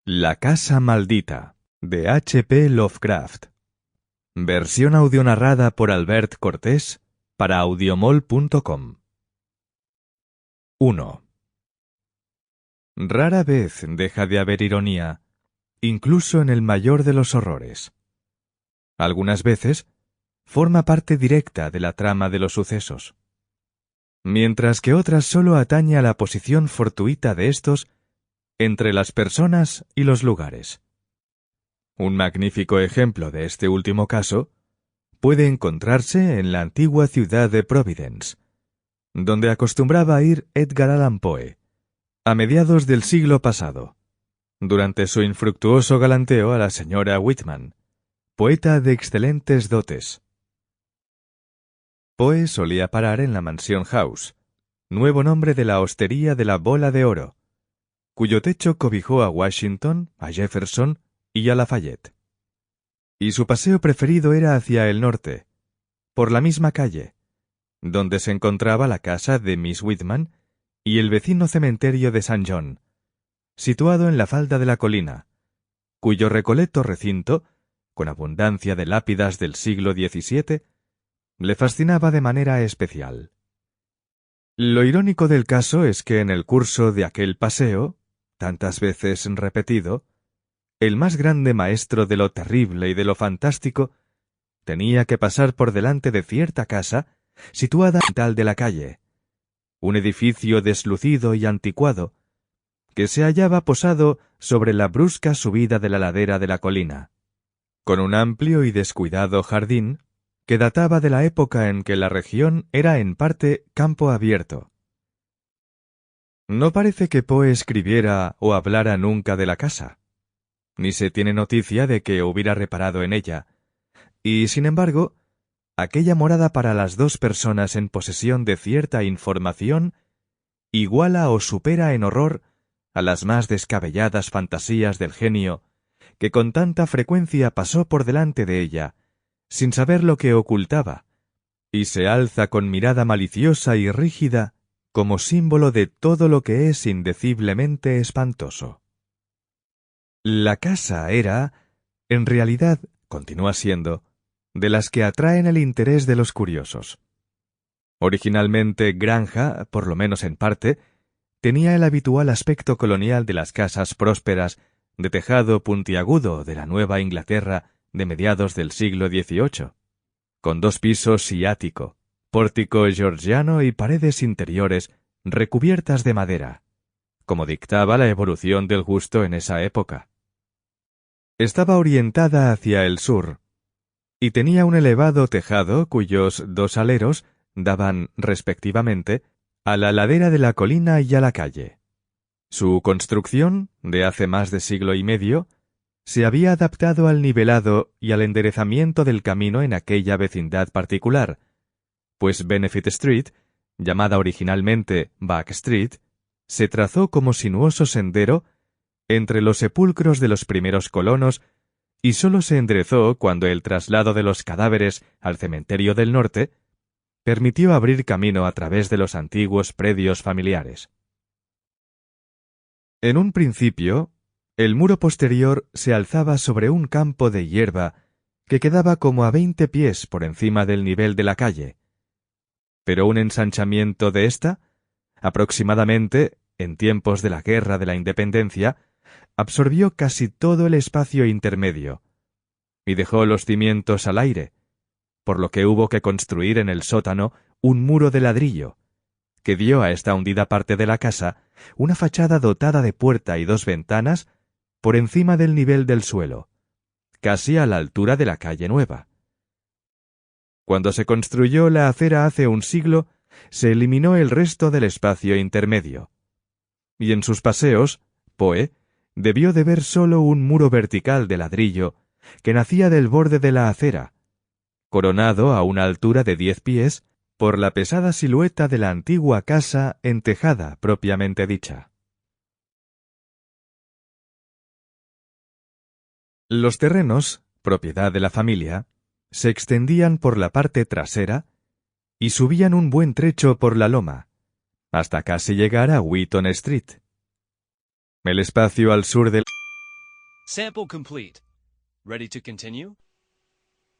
La casa maldita, de H.P. Lovecraft. Versión audionarrada por Albert Cortés para audiomol.com. 1. Rara vez deja de haber ironía, incluso en el mayor de los horrores. Algunas veces forma parte directa de la trama de los sucesos, mientras que otras solo atañe a la posición fortuita de estos entre las personas y los lugares. Un magnífico ejemplo de este último caso puede encontrarse en la antigua ciudad de Providence, donde acostumbraba ir Edgar Allan Poe, a mediados del siglo pasado, durante su infructuoso galanteo a la señora Whitman, poeta de excelentes dotes. Poe solía parar en la Mansion House, nuevo nombre de la hostería de la Bola de Oro, cuyo techo cobijó a Washington, a Jefferson y a Lafayette. Y su paseo preferido era hacia el norte, por la misma calle, donde se encontraba la casa de Miss Whitman y el vecino cementerio de St. John, situado en la falda de la colina, cuyo recoleto recinto, con abundancia de lápidas del siglo XVII, le fascinaba de manera especial. Lo irónico del caso es que en el curso de aquel paseo, tantas veces repetido, el más grande maestro de lo terrible y de lo fantástico tenía que pasar por delante de cierta casa situada en tal de la calle, un edificio deslucido y anticuado, que se hallaba posado sobre la brusca subida de la ladera de la colina, con un amplio y descuidado jardín que databa de la época en que la región era en parte campo abierto. No parece que Poe escribiera o hablara nunca de la casa, ni se tiene noticia de que hubiera reparado en ella, y, sin embargo, aquella morada para las dos personas en posesión de cierta información iguala o supera en horror a las más descabelladas fantasías del genio que con tanta frecuencia pasó por delante de ella, sin saber lo que ocultaba, y se alza con mirada maliciosa y rígida como símbolo de todo lo que es indeciblemente espantoso. La casa era, en realidad, continúa siendo, de las que atraen el interés de los curiosos. Originalmente granja, por lo menos en parte, tenía el habitual aspecto colonial de las casas prósperas de tejado puntiagudo de la Nueva Inglaterra de mediados del siglo XVIII, con 2 pisos y ático, pórtico georgiano y paredes interiores recubiertas de madera, como dictaba la evolución del gusto en esa época. Estaba orientada hacia el sur, y tenía un elevado tejado cuyos 2 aleros daban, respectivamente, a la ladera de la colina y a la calle. Su construcción, de hace más de siglo y medio, se había adaptado al nivelado y al enderezamiento del camino en aquella vecindad particular, pues Benefit Street, llamada originalmente Back Street, se trazó como sinuoso sendero entre los sepulcros de los primeros colonos y sólo se enderezó cuando el traslado de los cadáveres al cementerio del norte permitió abrir camino a través de los antiguos predios familiares. En un principio, el muro posterior se alzaba sobre un campo de hierba que quedaba como a 20 pies por encima del nivel de la calle, pero un ensanchamiento de ésta, aproximadamente en tiempos de la Guerra de la Independencia, absorbió casi todo el espacio intermedio y dejó los cimientos al aire, por lo que hubo que construir en el sótano un muro de ladrillo, que dio a esta hundida parte de la casa una fachada dotada de puerta y 2 ventanas por encima del nivel del suelo, casi a la altura de la calle nueva. Cuando se construyó la acera hace un siglo, se eliminó el resto del espacio intermedio, y en sus paseos, Poe debió de ver solo un muro vertical de ladrillo que nacía del borde de la acera, coronado a una altura de 10 pies por la pesada silueta de la antigua casa entejada propiamente dicha. Los terrenos, propiedad de la familia, se extendían por la parte trasera y subían un buen trecho por la loma, hasta casi llegar a Wheaton Street. El espacio al sur del Sample complete. Ready to continue?